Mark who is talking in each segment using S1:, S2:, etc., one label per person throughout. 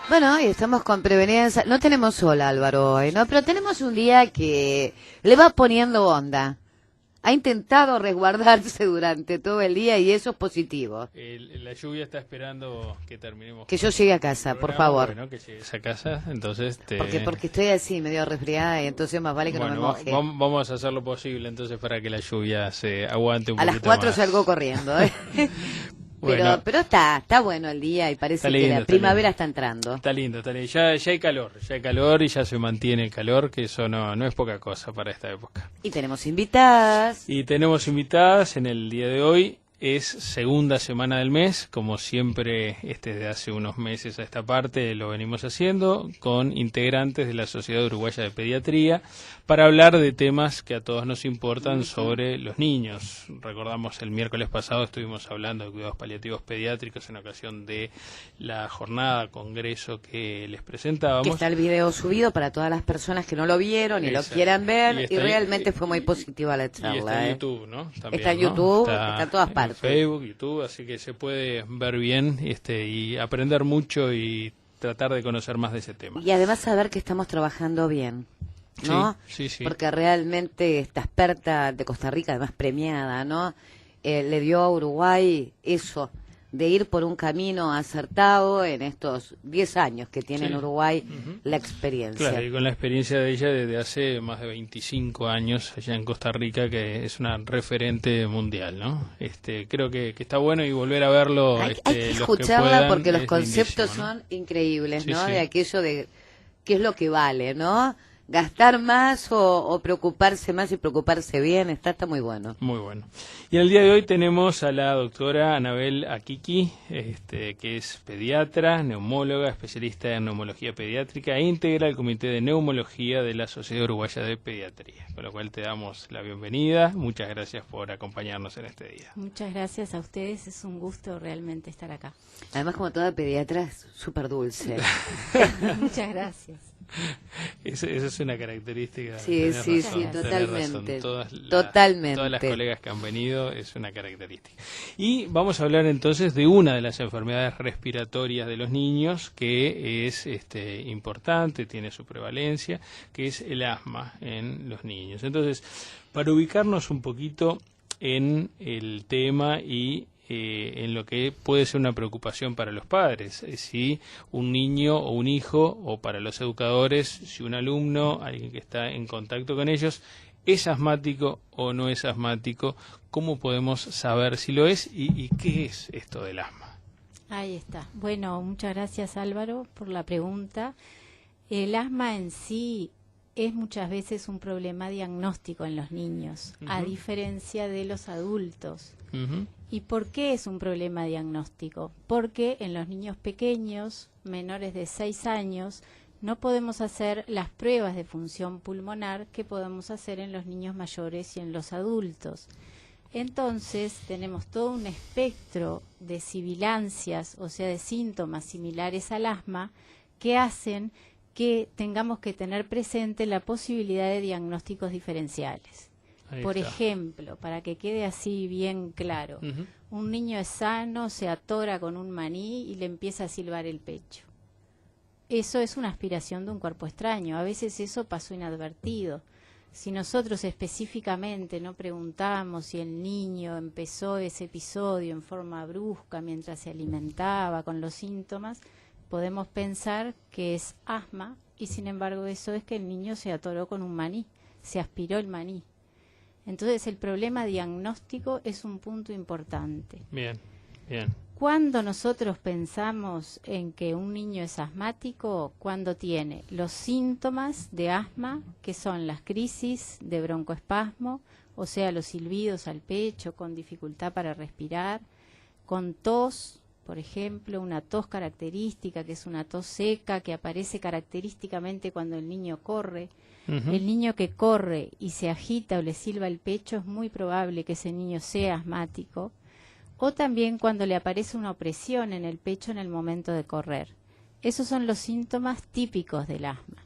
S1: Bueno, y estamos con Preveniencia. No tenemos sol, Álvaro, hoy, ¿no? Pero tenemos un día que le va poniendo onda. Ha intentado resguardarse durante todo el día y eso es positivo.
S2: La lluvia está esperando que terminemos.
S1: Que yo llegue a casa, por favor.
S2: Bueno, que llegues a casa, entonces
S1: Porque estoy así, medio resfriada, y entonces más vale que no me moje.
S2: Vamos a hacer lo posible entonces para que la lluvia se aguante un poquito más.
S1: A las 4 salgo corriendo, ¿eh?
S2: Bueno,
S1: pero está bueno el día y parece
S2: lindo,
S1: que la primavera está entrando.
S2: Está lindo. Ya hay calor y ya se mantiene el calor, que eso no es poca cosa para esta época.
S1: Y tenemos invitadas.
S2: Y tenemos invitadas en el día de hoy. Es segunda semana del mes, como siempre desde hace unos meses a esta parte lo venimos haciendo, con integrantes de la Sociedad Uruguaya de Pediatría, para hablar de temas que a todos nos importan sobre los niños. Recordamos el miércoles pasado estuvimos hablando de cuidados paliativos pediátricos en ocasión de la jornada, congreso que les presentábamos.
S1: Que está el video subido para todas las personas que no lo vieron y lo quieran ver, y realmente fue muy positiva la charla.
S2: Y está en YouTube, ¿no? También,
S1: está en YouTube, está en todas partes.
S2: Facebook, YouTube, así que se puede ver bien y aprender mucho y tratar de conocer más de ese tema.
S1: Y además saber que estamos trabajando bien, ¿no?
S2: Sí.
S1: Porque realmente esta experta de Costa Rica, además premiada, ¿no? Le dio a Uruguay eso, de ir por un camino acertado en estos 10 años que tiene en Uruguay la experiencia.
S2: Claro, y con la experiencia de ella desde hace más de 25 años allá en Costa Rica, que es una referente mundial, ¿no? Creo que está bueno y volver a verlo.
S1: Hay que escucharla porque los conceptos son increíbles, ¿no? De aquello de qué es lo que vale, ¿no? Gastar más o preocuparse más y preocuparse bien, está muy bueno.
S2: Muy bueno. Y en el día de hoy tenemos a la doctora Anabel Akiki, que es pediatra, neumóloga, especialista en neumología pediátrica e integra el Comité de Neumología de la Sociedad Uruguaya de Pediatría. Con lo cual te damos la bienvenida. Muchas gracias por acompañarnos en este día.
S3: Muchas gracias a ustedes, es un gusto realmente estar acá.
S1: Además, como toda pediatra, es súper dulce.
S3: Muchas gracias.
S2: Esa es una característica.
S1: Sí, totalmente. Totalmente.
S2: Todas las colegas que han venido es una característica. Y vamos a hablar entonces de una de las enfermedades respiratorias de los niños que es importante, tiene su prevalencia, que es el asma en los niños. Entonces, para ubicarnos un poquito en el tema y en lo que puede ser una preocupación para los padres, si un niño o un hijo, o para los educadores, si un alumno, alguien que está en contacto con ellos, es asmático o no es asmático, ¿cómo podemos saber si lo es y qué es esto del asma?
S3: Ahí está. Bueno, muchas gracias Álvaro por la pregunta. El asma en sí es muchas veces un problema diagnóstico en los niños, a diferencia de los adultos. ¿Y por qué es un problema diagnóstico? Porque en los niños pequeños, menores de 6 años, no podemos hacer las pruebas de función pulmonar que podemos hacer en los niños mayores y en los adultos. Entonces, tenemos todo un espectro de sibilancias, o sea, de síntomas similares al asma, que hacen que tengamos que tener presente la posibilidad de diagnósticos diferenciales. Por ejemplo, para que quede así bien claro, un niño es sano, se atora con un maní y le empieza a silbar el pecho. Eso es una aspiración de un cuerpo extraño. A veces eso pasó inadvertido. Si nosotros específicamente no preguntamos si el niño empezó ese episodio en forma brusca mientras se alimentaba con los síntomas, podemos pensar que es asma y sin embargo eso es que el niño se atoró con un maní, se aspiró el maní. Entonces el problema diagnóstico es un punto importante.
S2: Bien.
S3: Cuando nosotros pensamos en que un niño es asmático, cuando tiene los síntomas de asma, que son las crisis de broncoespasmo, o sea, los silbidos al pecho con dificultad para respirar, con tos, por ejemplo, una tos característica, que es una tos seca, que aparece característicamente cuando el niño corre. El niño que corre y se agita o le silba el pecho, es muy probable que ese niño sea asmático. O también cuando le aparece una opresión en el pecho en el momento de correr. Esos son los síntomas típicos del asma.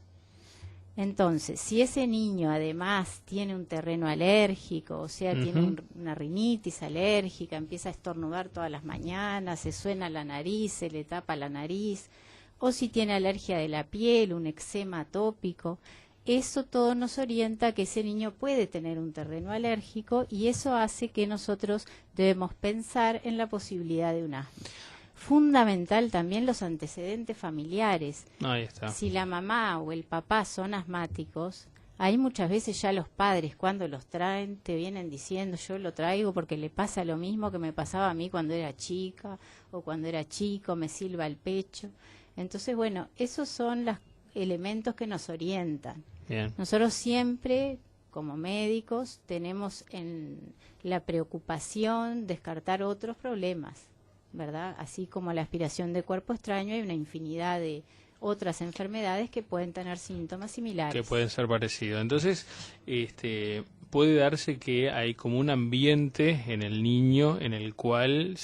S3: Entonces, si ese niño además tiene un terreno alérgico, o sea, tiene una rinitis alérgica, empieza a estornudar todas las mañanas, se suena la nariz, se le tapa la nariz, o si tiene alergia de la piel, un eczema atópico. Eso todo nos orienta a que ese niño puede tener un terreno alérgico y eso hace que nosotros debemos pensar en la posibilidad de un asma. Fundamental también los antecedentes familiares.
S2: Ahí está.
S3: Si la mamá o el papá son asmáticos, ahí muchas veces ya los padres cuando los traen te vienen diciendo yo lo traigo porque le pasa lo mismo que me pasaba a mí cuando era chica o cuando era chico, me silba el pecho. Entonces, bueno, esos son los elementos que nos orientan.
S2: Bien.
S3: Nosotros siempre, como médicos, tenemos en la preocupación descartar otros problemas, ¿verdad? Así como la aspiración de cuerpo extraño, hay una infinidad de otras enfermedades que pueden tener síntomas similares.
S2: Que pueden ser parecidos. Entonces, puede darse que hay como un ambiente en el niño en el cual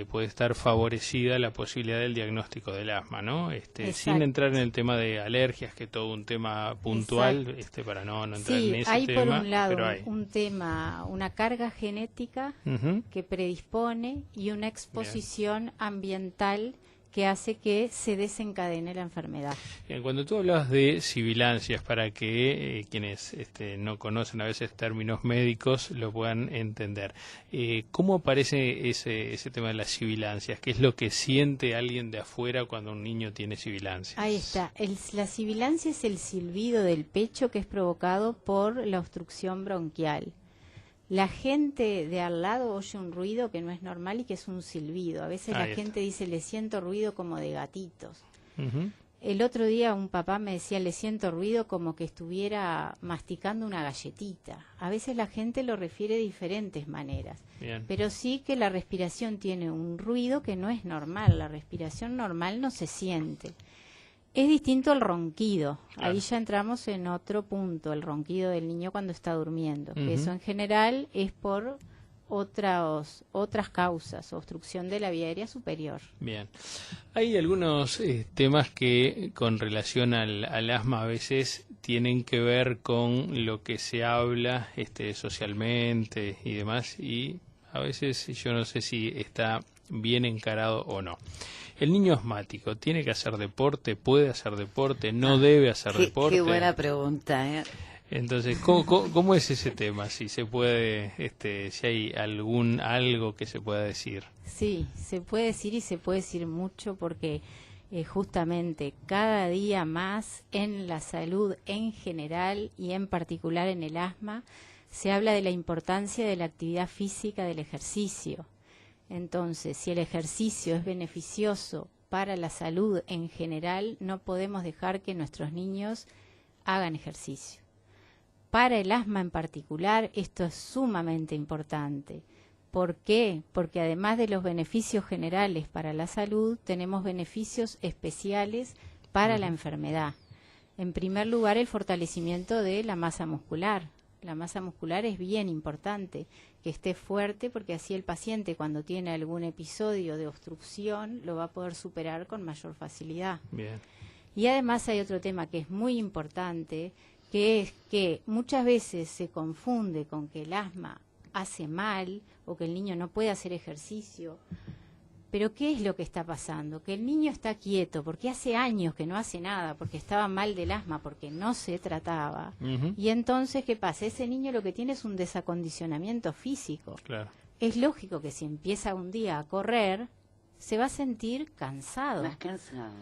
S2: puede estar favorecida la posibilidad del diagnóstico del asma, ¿no? Sin entrar en el tema de alergias, que es todo un tema puntual, para no entrar en ese tema.
S3: Sí, hay por un lado
S2: pero hay
S3: un tema, una carga genética que predispone y una exposición ambiental que hace que se desencadene la enfermedad.
S2: Bien, cuando tú hablabas de sibilancias, para que quienes no conocen a veces términos médicos lo puedan entender, ¿cómo aparece ese tema de las sibilancias? ¿Qué es lo que siente alguien de afuera cuando un niño tiene sibilancias?
S3: Ahí está. La sibilancia es el silbido del pecho que es provocado por la obstrucción bronquial. La gente de al lado oye un ruido que no es normal y que es un silbido. A veces la gente dice, le siento ruido como de gatitos. El otro día un papá me decía, le siento ruido como que estuviera masticando una galletita. A veces la gente lo refiere de diferentes maneras.
S2: Bien.
S3: Pero sí que la respiración tiene un ruido que no es normal. La respiración normal no se siente. Es distinto al ronquido.
S2: Claro.
S3: Ahí ya entramos en otro punto, el ronquido del niño cuando está durmiendo. Que eso en general es por otras causas, obstrucción de la vía aérea superior.
S2: Bien. Hay algunos temas que con relación al asma a veces tienen que ver con lo que se habla socialmente y demás, y a veces yo no sé si está bien encarado o no. El niño asmático tiene que hacer deporte, puede hacer deporte, no debe hacer deporte.
S1: Qué buena pregunta, ¿eh?
S2: Entonces, ¿cómo es ese tema? Si se puede, si hay algo que se pueda decir.
S3: Sí, se puede decir y se puede decir mucho porque justamente cada día más en la salud en general y en particular en el asma se habla de la importancia de la actividad física, del ejercicio. Entonces, si el ejercicio es beneficioso para la salud en general, no podemos dejar que nuestros niños hagan ejercicio. Para el asma en particular, esto es sumamente importante. ¿Por qué? Porque además de los beneficios generales para la salud, tenemos beneficios especiales para la enfermedad. En primer lugar, el fortalecimiento de la masa muscular. La masa muscular es bien importante, que esté fuerte porque así el paciente cuando tiene algún episodio de obstrucción lo va a poder superar con mayor facilidad.
S2: Bien.
S3: Y además hay otro tema que es muy importante, que es que muchas veces se confunde con que el asma hace mal o que el niño no puede hacer ejercicio. Pero ¿qué es lo que está pasando? Que el niño está quieto porque hace años que no hace nada, porque estaba mal del asma, porque no se trataba. Y entonces, ¿qué pasa? Ese niño lo que tiene es un desacondicionamiento físico.
S2: Claro.
S3: Es lógico que si empieza un día a correr, se va a sentir cansado.
S1: Más cansado.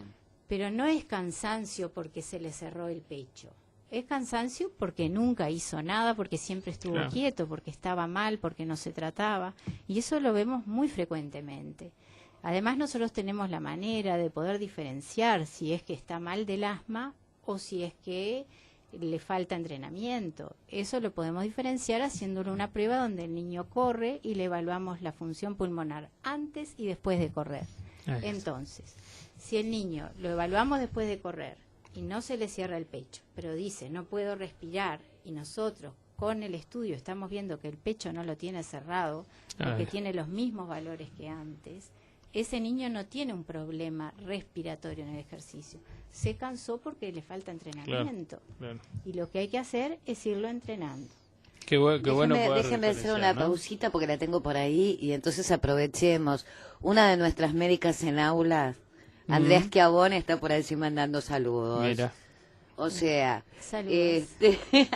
S3: Pero no es cansancio porque se le cerró el pecho. Es cansancio porque nunca hizo nada, porque siempre estuvo quieto, porque estaba mal, porque no se trataba. Y eso lo vemos muy frecuentemente. Además, nosotros tenemos la manera de poder diferenciar si es que está mal del asma o si es que le falta entrenamiento. Eso lo podemos diferenciar haciéndole una prueba donde el niño corre y le evaluamos la función pulmonar antes y después de correr. Entonces, si el niño lo evaluamos después de correr y no se le cierra el pecho, pero dice no puedo respirar y nosotros con el estudio estamos viendo que el pecho no lo tiene cerrado porque tiene los mismos valores que antes, ese niño no tiene un problema respiratorio en el ejercicio. Se cansó porque le falta entrenamiento. Claro. Y lo que hay que hacer es irlo entrenando.
S1: Déjenme hacer una pausita porque la tengo por ahí y entonces aprovechemos. Una de nuestras médicas en aula Andrea Schiavone está por allí mandando saludos.
S2: Mira.
S1: O sea,
S3: Saludos.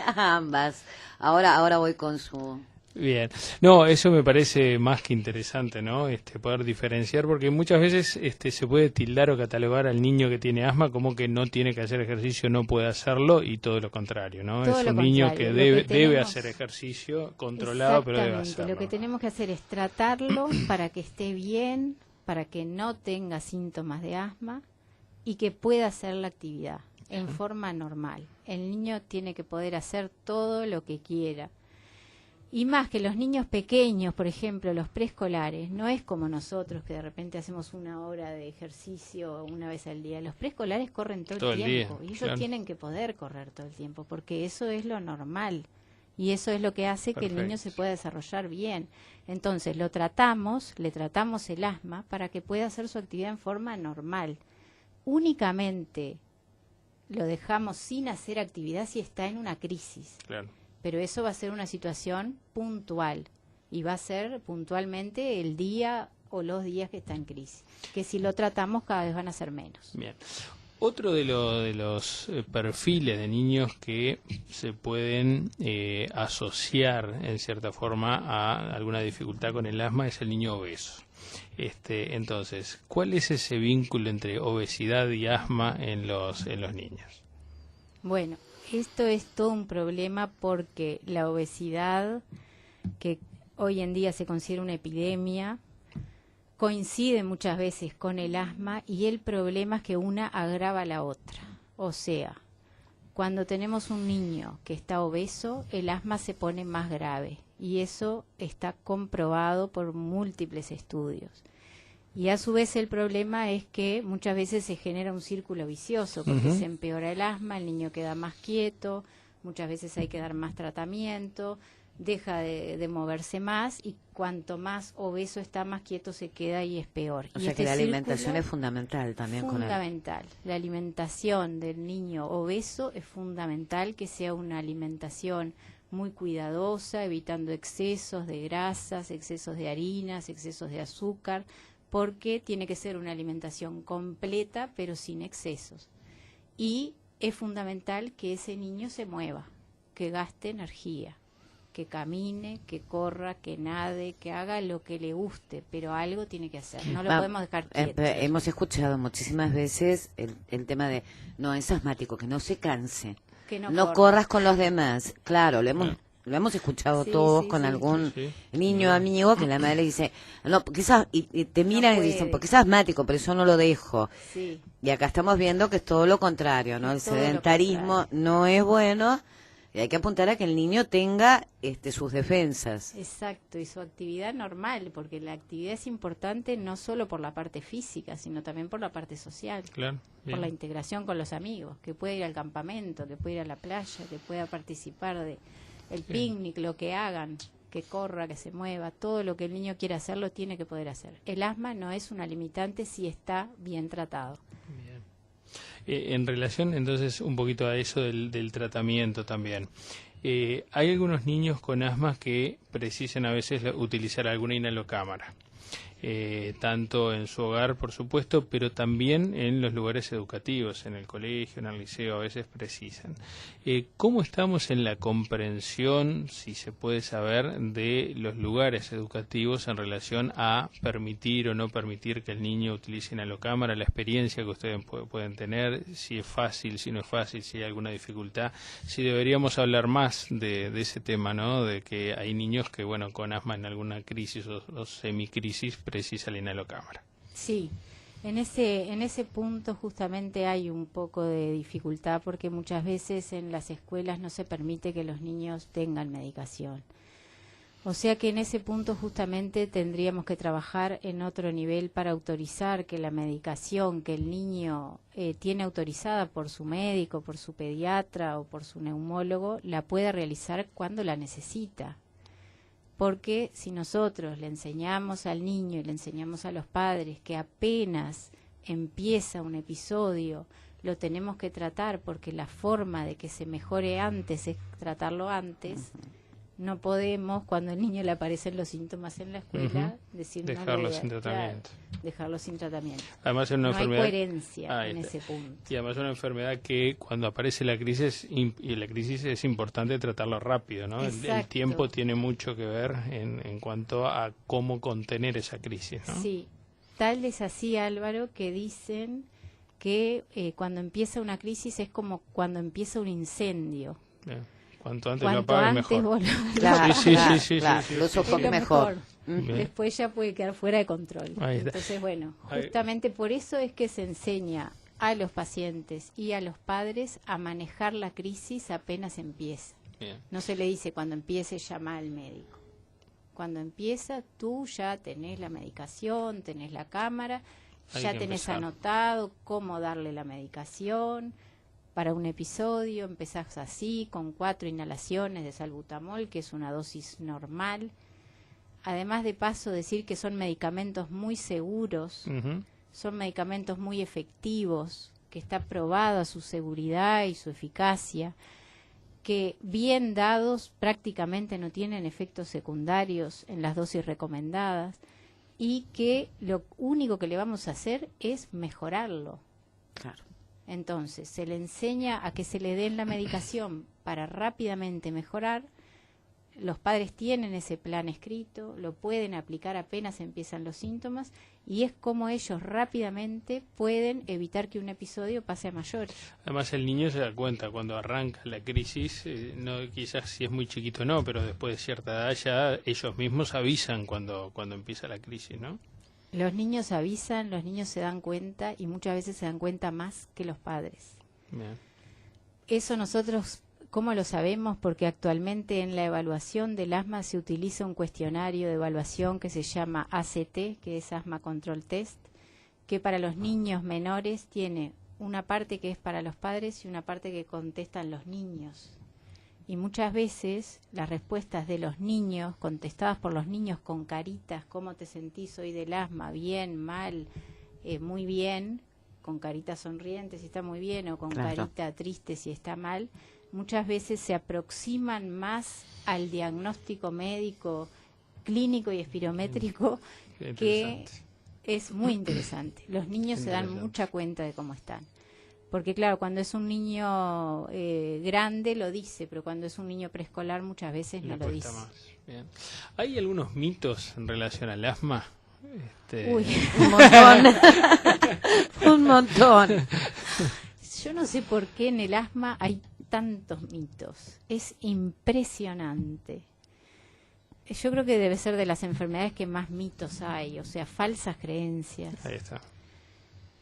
S1: a ambas. Ahora voy con su...
S2: Bien, no, eso me parece más que interesante, ¿no? Poder diferenciar, porque muchas veces se puede tildar o catalogar al niño que tiene asma como que no tiene que hacer ejercicio, no puede hacerlo, y todo lo contrario, ¿no?
S3: Todo
S2: Es
S3: lo
S2: un niño
S3: contrario.
S2: que
S3: Lo que
S2: debe
S3: tenemos-
S2: hacer ejercicio controlado, pero debe
S3: Exactamente.
S2: hacerlo.
S3: Lo que tenemos que hacer es tratarlo para que esté bien, para que no tenga síntomas de asma y que pueda hacer la actividad en forma normal. El niño tiene que poder hacer todo lo que quiera. Y más que los niños pequeños, por ejemplo, los preescolares, no es como nosotros que de repente hacemos 1 hora de ejercicio una vez al día. Los preescolares corren todo el tiempo y ellos
S2: claro.
S3: tienen que poder correr todo el tiempo porque eso es lo normal y eso es lo que hace que el niño se pueda desarrollar bien. Entonces le tratamos el asma para que pueda hacer su actividad en forma normal. Únicamente lo dejamos sin hacer actividad si está en una crisis.
S2: Claro.
S3: Pero eso va a ser una situación puntual y va a ser puntualmente el día o los días que está en crisis, que si lo tratamos cada vez van a ser menos.
S2: Bien. Otro de los perfiles de niños que se pueden asociar en cierta forma a alguna dificultad con el asma es el niño obeso. Entonces, ¿cuál es ese vínculo entre obesidad y asma en los niños?
S3: Bueno, esto es todo un problema porque la obesidad, que hoy en día se considera una epidemia, coincide muchas veces con el asma y el problema es que una agrava a la otra. O sea, cuando tenemos un niño que está obeso, el asma se pone más grave y eso está comprobado por múltiples estudios. Y a su vez el problema es que muchas veces se genera un círculo vicioso porque se empeora el asma, el niño queda más quieto, muchas veces hay que dar más tratamiento, deja de moverse más y cuanto más obeso está, más quieto se queda y es peor.
S1: O
S3: y
S1: sea que la
S3: círculo
S1: alimentación es fundamental también con él.
S3: fundamental. La alimentación del niño obeso es fundamental, que sea una alimentación muy cuidadosa, evitando excesos de grasas, excesos de harinas, excesos de azúcar, porque tiene que ser una alimentación completa pero sin excesos. Y es fundamental que ese niño se mueva, que gaste energía, que camine, que corra, que nade, que haga lo que le guste, pero algo tiene que hacer, no lo podemos dejar quieto.
S1: Hemos escuchado muchísimas veces el tema de, no, es asmático, que no se canse,
S3: Que no
S1: no
S3: corra.
S1: corras con los demás. Claro, lo hemos escuchado
S3: Sí,
S1: todos
S3: sí,
S1: con
S3: sí.
S1: algún
S2: Sí.
S1: niño amigo que la madre le dice, no, quizás, y te miran y
S3: puede.
S1: dicen, porque es asmático, pero eso no lo dejo.
S3: Sí.
S1: Y acá estamos viendo que es todo lo contrario, ¿no? El
S3: Es todo lo
S1: sedentarismo no es bueno y hay que apuntar a que el niño tenga sus defensas.
S3: Exacto, y su actividad normal, porque la actividad es importante no solo por la parte física, sino también por la parte social,
S2: Claro.
S3: por la integración con los amigos, que pueda ir al campamento, que pueda ir a la playa, que pueda participar de el picnic, lo que hagan, que corra, que se mueva, todo lo que el niño quiera hacer lo tiene que poder hacer. El asma no es una limitante si está bien tratado.
S2: En relación entonces un poquito a eso del tratamiento también, hay algunos niños con asma que precisan a veces utilizar alguna inhalocámara, tanto en su hogar por supuesto, pero también en los lugares educativos, en el colegio, en el liceo, a veces precisan. ¿Cómo estamos en la comprensión, si se puede saber, de los lugares educativos en relación a permitir o no permitir que el niño utilice inhalocámara, la experiencia que ustedes pueden tener, si es fácil, si no es fácil, si hay alguna dificultad, si deberíamos hablar más de ese tema, ¿no? De que hay niños que, bueno, con asma en alguna crisis o semicrisis precisan la inhalocámara.
S3: Sí, en ese punto justamente hay un poco de dificultad porque muchas veces en las escuelas no se permite que los niños tengan medicación. O sea que en ese punto justamente tendríamos que trabajar en otro nivel para autorizar que la medicación que el niño tiene autorizada por su médico, por su pediatra o por su neumólogo, la pueda realizar cuando la necesita. Porque si nosotros le enseñamos al niño y le enseñamos a los padres que apenas empieza un episodio, lo tenemos que tratar porque la forma de que se mejore antes es tratarlo antes, No podemos, cuando al niño le aparecen los síntomas en la escuela, decir
S2: dejarlo sin tratamiento.
S3: Claro, dejarlo sin tratamiento.
S2: Además es una
S3: no
S2: enfermedad.
S3: Hay coherencia en ese punto.
S2: Y además es una enfermedad que cuando aparece la crisis, y la crisis es importante tratarlo rápido, ¿no? El tiempo tiene mucho que ver en cuanto a cómo contener esa crisis, ¿no?
S3: Sí, tal es así, Álvaro, que dicen que cuando empieza una crisis es como cuando empieza un incendio.
S2: Bien. Cuanto antes lo apague, mejor.
S1: Claro,
S2: sí,
S1: lo sofoque mejor.
S3: Después ya puede quedar fuera de control. Entonces, bueno, justamente por eso es que se enseña a los pacientes y a los padres a manejar la crisis apenas empieza.
S2: Bien.
S3: No se le dice cuando empiece llama al médico. Cuando empieza tú ya tenés la medicación, tenés la cámara, ya tenés anotado cómo darle la medicación. Para un episodio empezás así, con 4 inhalaciones de salbutamol, que es una dosis normal. Además de paso decir que son medicamentos muy seguros, son medicamentos muy efectivos, que está probada su seguridad y su eficacia, que bien dados prácticamente no tienen efectos secundarios en las dosis recomendadas y que lo único que le vamos a hacer es mejorarlo.
S1: Claro.
S3: Entonces, se le enseña a que se le den la medicación para rápidamente mejorar. Los padres tienen ese plan escrito, lo pueden aplicar apenas empiezan los síntomas y es como ellos rápidamente pueden evitar que un episodio pase a mayores.
S2: Además, el niño se da cuenta cuando arranca la crisis, no, quizás si es muy chiquito no, pero después de cierta edad ya ellos mismos avisan cuando empieza la crisis, ¿no?
S3: Los niños avisan, los niños se dan cuenta y muchas veces se dan cuenta más que los padres.
S2: Bien.
S3: Eso nosotros, ¿cómo lo sabemos? Porque actualmente en la evaluación del asma se utiliza un cuestionario de evaluación que se llama ACT, que es Asthma Control Test, que para los niños menores tiene una parte que es para los padres y una parte que contestan los niños. Y muchas veces las respuestas de los niños, contestadas por los niños con caritas, ¿cómo te sentís hoy del asma? Bien, mal, muy bien, con carita sonriente si está muy bien o con carita triste si está mal, muchas veces se aproximan más al diagnóstico médico, clínico y espirométrico, que es muy interesante. Los niños se dan mucha cuenta de cómo están. Porque claro, cuando es un niño grande lo dice, pero cuando es un niño preescolar muchas veces no lo dice.
S2: Más. Bien. ¿Hay algunos mitos en relación al asma?
S3: Uy,
S1: un montón. Un montón.
S3: Yo no sé por qué en el asma hay tantos mitos. Es impresionante. Yo creo que debe ser de las enfermedades que más mitos hay, o sea, falsas creencias.
S2: Ahí está.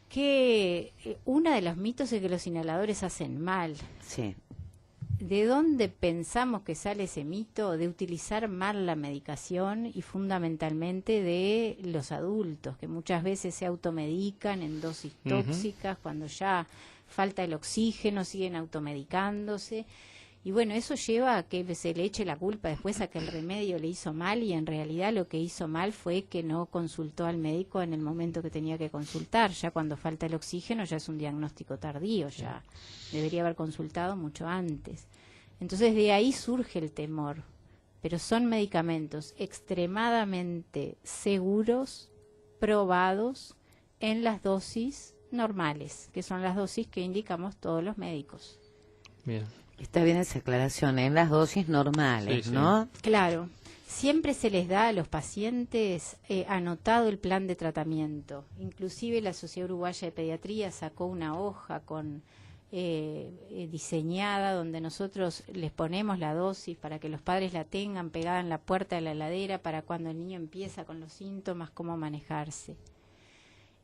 S3: Que uno de los mitos es que los inhaladores hacen mal.
S1: Sí.
S3: ¿De dónde pensamos que sale ese mito de utilizar mal la medicación y fundamentalmente de los adultos, que muchas veces se automedican en dosis tóxicas, cuando ya falta el oxígeno, siguen automedicándose? Y bueno, eso lleva a que se le eche la culpa después a que el remedio le hizo mal y en realidad lo que hizo mal fue que no consultó al médico en el momento que tenía que consultar. Ya cuando falta el oxígeno ya es un diagnóstico tardío, ya debería haber consultado mucho antes. Entonces de ahí surge el temor, pero son medicamentos extremadamente seguros, probados en las dosis normales, que son las dosis que indicamos todos los médicos.
S2: Bien.
S1: Está bien esa aclaración, en las dosis normales,
S2: sí,
S1: ¿no?
S3: Claro. Siempre se les da a los pacientes anotado el plan de tratamiento. Inclusive la Sociedad Uruguaya de Pediatría sacó una hoja con diseñada donde nosotros les ponemos la dosis para que los padres la tengan pegada en la puerta de la heladera para cuando el niño empieza con los síntomas, cómo manejarse.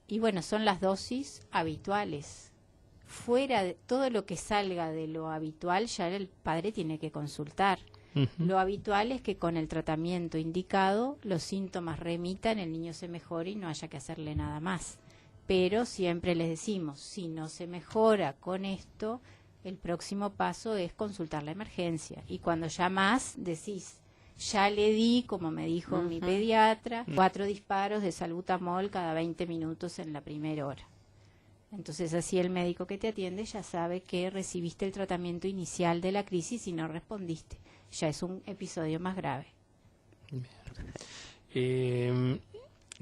S3: Y bueno, son las dosis habituales. Fuera de todo lo que salga de lo habitual, ya el padre tiene que consultar. Lo habitual es que con el tratamiento indicado los síntomas remitan, el niño se mejore y no haya que hacerle nada más. Pero siempre les decimos, si no se mejora con esto, el próximo paso es consultar la emergencia. Y cuando ya más decís, ya le di, como me dijo mi pediatra, 4 disparos de salbutamol cada 20 minutos en la primera hora. Entonces así el médico que te atiende ya sabe que recibiste el tratamiento inicial de la crisis y no respondiste. ya es un episodio más grave.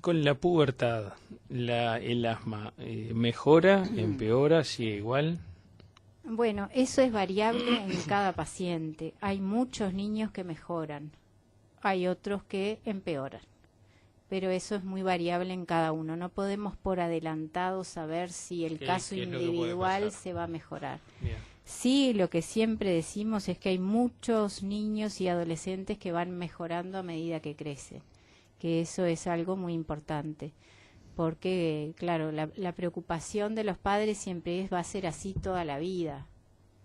S2: Con la pubertad, el asma, ¿mejora, empeora, sigue igual?
S3: Bueno, eso es variable en cada paciente. Hay muchos niños que mejoran, hay otros que empeoran, pero eso es muy variable en cada uno. No podemos por adelantado saber si el caso individual se va a mejorar.
S2: Bien.
S3: Sí, lo que siempre decimos es que hay muchos niños y adolescentes que van mejorando a medida que crecen, que eso es algo muy importante, porque claro, la preocupación de los padres siempre va a ser así toda la vida,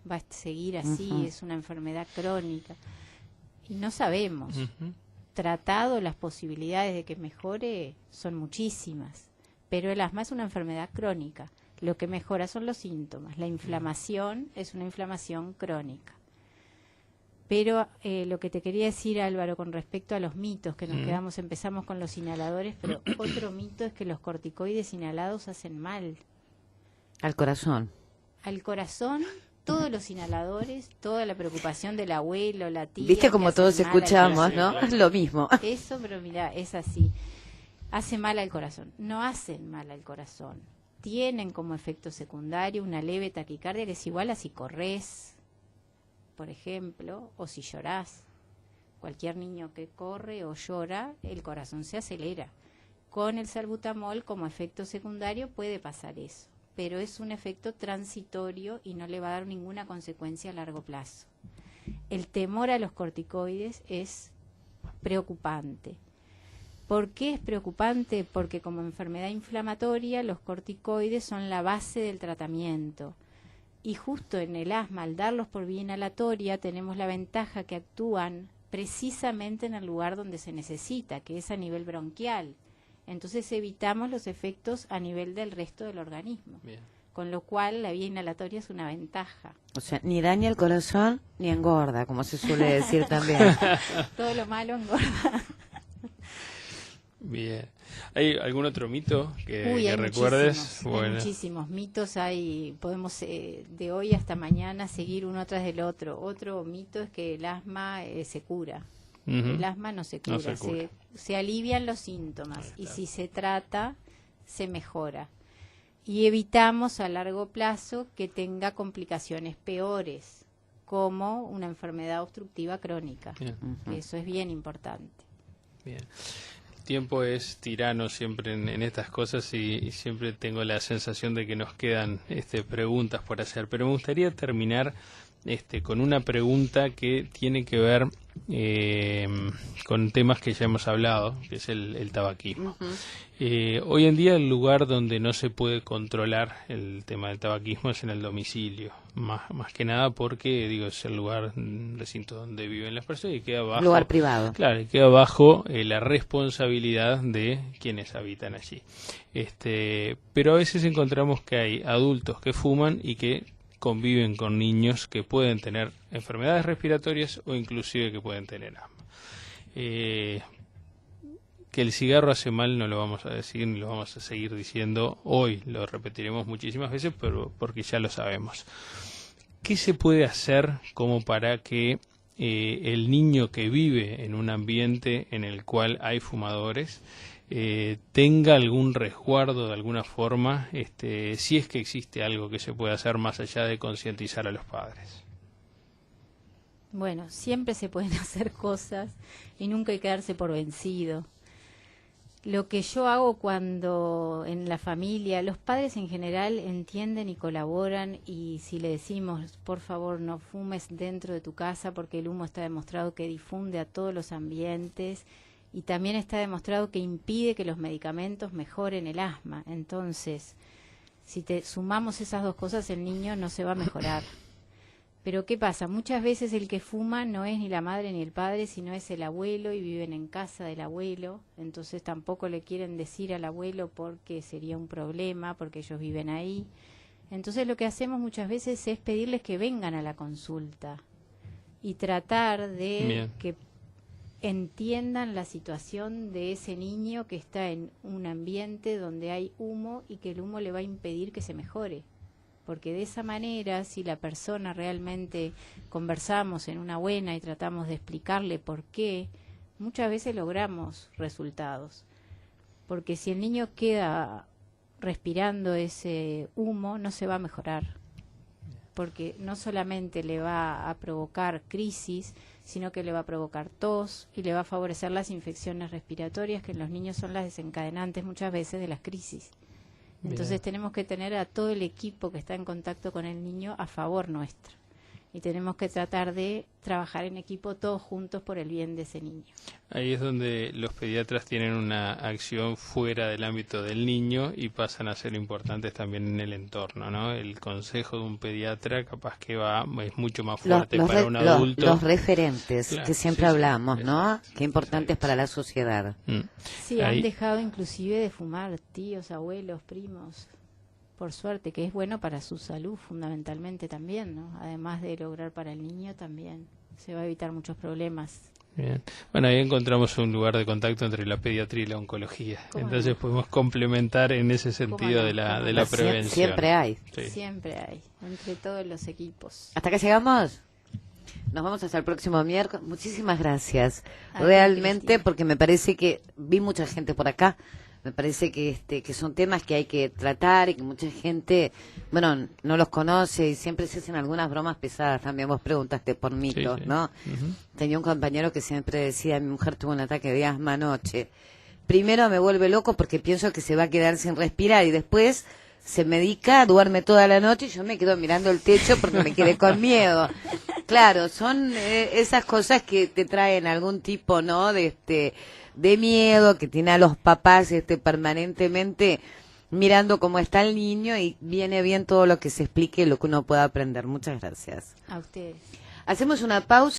S3: va a seguir así, es una enfermedad crónica y no sabemos. Tratado, las posibilidades de que mejore son muchísimas, pero el asma es una enfermedad crónica. Lo que mejora son los síntomas. La inflamación es una inflamación crónica. Pero lo que te quería decir, Álvaro, con respecto a los mitos que nos empezamos con los inhaladores, pero otro mito es que los corticoides inhalados hacen mal.
S1: Al corazón.
S3: Al corazón, todos los inhaladores, toda la preocupación del abuelo, la tía.
S1: Viste como todos escuchamos, ¿no? Es lo mismo.
S3: Eso, pero mira, es así. Hace mal al corazón. No hacen mal al corazón. Tienen como efecto secundario una leve taquicardia que es igual a si corres, por ejemplo, o si llorás. Cualquier niño que corre o llora, el corazón se acelera. Con el salbutamol como efecto secundario puede pasar eso, pero es un efecto transitorio y no le va a dar ninguna consecuencia a largo plazo. El temor a los corticoides es preocupante. ¿Por qué es preocupante? Porque como enfermedad inflamatoria los corticoides son la base del tratamiento. Y justo en el asma, al darlos por vía inhalatoria, tenemos la ventaja que actúan precisamente en el lugar donde se necesita, que es a nivel bronquial. Entonces evitamos los efectos a nivel del resto del organismo. Bien. Con lo cual la vía inhalatoria es una ventaja.
S1: O sea, ni daña el corazón ni engorda, como se suele decir también.
S3: Todo lo malo engorda.
S2: Bien. ¿Hay algún otro mito que recuerdes?
S3: Hay muchísimos mitos. Podemos de hoy hasta mañana seguir uno tras del otro. Otro mito es que el asma se cura. El asma no se cura, se alivian los síntomas y si se trata, se mejora. Y evitamos a largo plazo que tenga complicaciones peores, como una enfermedad obstructiva crónica. Eso es bien importante.
S2: Bien. Tiempo es tirano siempre en estas cosas y siempre tengo la sensación de que nos quedan preguntas por hacer, pero me gustaría terminar con una pregunta que tiene que ver con temas que ya hemos hablado, que es el tabaquismo. Hoy en día el lugar donde no se puede controlar el tema del tabaquismo es en el domicilio, más que nada porque es el lugar, recinto donde viven las personas y queda bajo
S1: lugar privado.
S2: Claro, y queda bajo la responsabilidad de quienes habitan allí. Pero a veces encontramos que hay adultos que fuman y que conviven con niños que pueden tener enfermedades respiratorias o inclusive que pueden tener asma. Que el cigarro hace mal no lo vamos a decir ni lo vamos a seguir diciendo hoy, lo repetiremos muchísimas veces, pero porque ya lo sabemos. ¿Qué se puede hacer como para que el niño que vive en un ambiente en el cual hay fumadores tenga algún resguardo de alguna forma, si es que existe algo que se puede hacer más allá de concientizar a los padres?
S3: Bueno, siempre se pueden hacer cosas y nunca hay que darse por vencido. Lo que yo hago cuando en la familia, los padres en general entienden y colaboran, y si le decimos, por favor, no fumes dentro de tu casa porque el humo está demostrado que difunde a todos los ambientes y también está demostrado que impide que los medicamentos mejoren el asma. Entonces, si sumamos esas dos cosas, el niño no se va a mejorar. Pero ¿qué pasa? Muchas veces el que fuma no es ni la madre ni el padre, sino es el abuelo y viven en casa del abuelo. Entonces tampoco le quieren decir al abuelo porque sería un problema, porque ellos viven ahí. Entonces lo que hacemos muchas veces es pedirles que vengan a la consulta y tratar de que entiendan la situación de ese niño que está en un ambiente donde hay humo y que el humo le va a impedir que se mejore. porque de esa manera, si la persona realmente conversamos en una buena y tratamos de explicarle por qué, muchas veces logramos resultados. Porque si el niño queda respirando ese humo, no se va a mejorar. Porque no solamente le va a provocar crisis, sino que le va a provocar tos y le va a favorecer las infecciones respiratorias, que en los niños son las desencadenantes muchas veces de las crisis. Entonces tenemos que tener a todo el equipo que está en contacto con el niño a favor nuestro. Y tenemos que tratar de trabajar en equipo todos juntos por el bien de ese niño.
S2: Ahí es donde los pediatras tienen una acción fuera del ámbito del niño y pasan a ser importantes también en el entorno, ¿no? El consejo de un pediatra capaz que es mucho más fuerte para un adulto.
S1: Los referentes,
S2: claro,
S1: que siempre hablamos, ¿no? Qué importantes para la sociedad.
S3: Sí, han dejado inclusive de fumar tíos, abuelos, primos. Por suerte, que es bueno para su salud fundamentalmente también, ¿no? Además de lograr para el niño también. Se va a evitar muchos problemas.
S2: Bien. Bueno, ahí encontramos un lugar de contacto entre la pediatría y la oncología. Entonces podemos complementar en ese sentido de la prevención.
S1: Siempre hay.
S2: Sí.
S3: Siempre hay, entre todos los equipos.
S1: ¿Hasta acá llegamos? Nos vamos hasta el próximo miércoles. Muchísimas gracias. Realmente, porque me parece que vi mucha gente por acá. Me parece que son temas que hay que tratar y que mucha gente, bueno, no los conoce y siempre se hacen algunas bromas pesadas. También vos preguntaste por mitos, ¿no? Tenía un compañero que siempre decía, mi mujer tuvo un ataque de asma anoche. Primero me vuelve loco porque pienso que se va a quedar sin respirar y después se medica, duerme toda la noche y yo me quedo mirando el techo porque me quedé con miedo. Claro, son esas cosas que te traen algún tipo, ¿no? De miedo, que tiene a los papás permanentemente mirando cómo está el niño y viene bien todo lo que se explique y lo que uno pueda aprender. Muchas gracias.
S3: A ustedes.
S1: Hacemos una pausa.